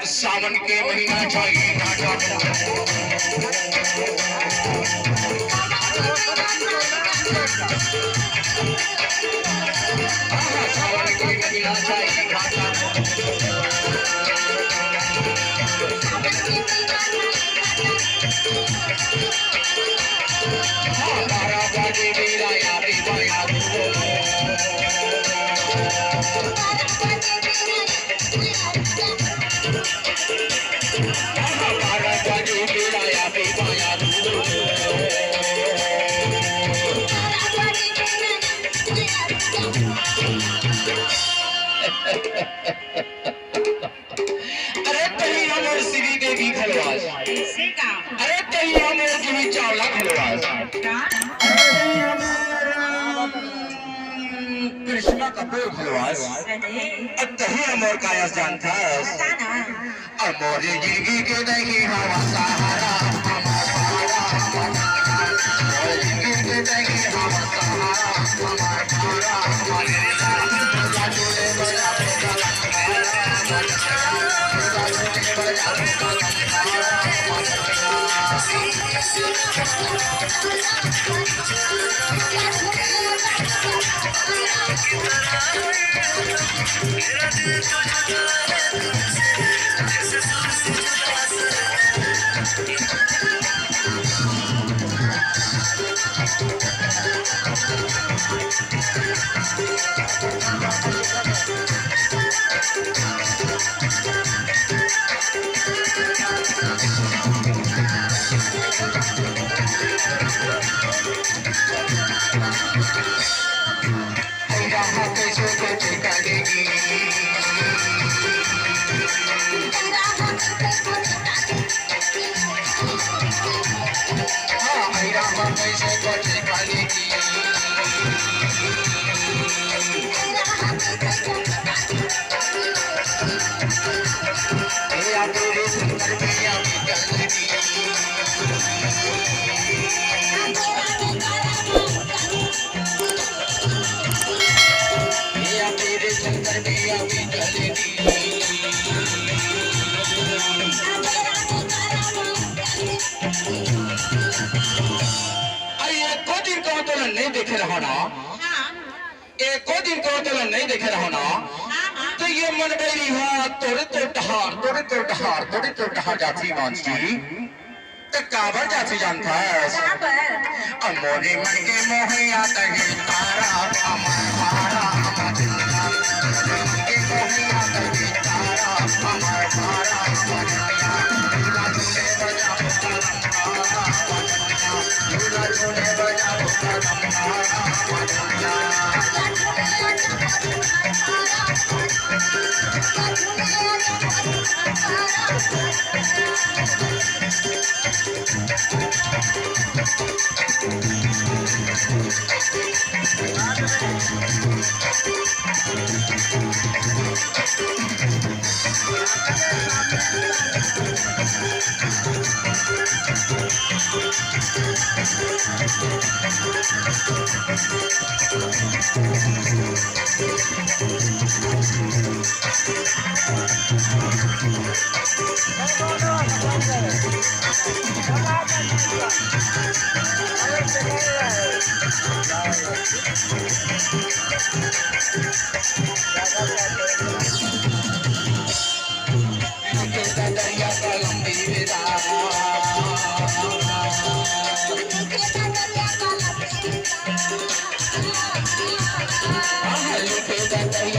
सावन के महीना चाहिए सावन के महीना चाहिए अरे तही हमर श्री देवी खलवास अरे तही हमर जीवी चावला खलवास कृष्णा कपूर खलवास तही हमर कायस जानथास अमोर जिंदगी के नहीं हवा सहारा जिंदगी के नहीं हवा नहीं देखे रहो ना एको दिन को तो नहीं देखे रहो ना तो ये मन बड़ी हुआ तोड़े तो टहार जाती मानसी तो काबर जाती जानता है मोरे मन के मोहे आता है तारा अमर तारा के मोहे आता है तारा अमर तारा No. दरिया का लंबी विदा लुटे दरिया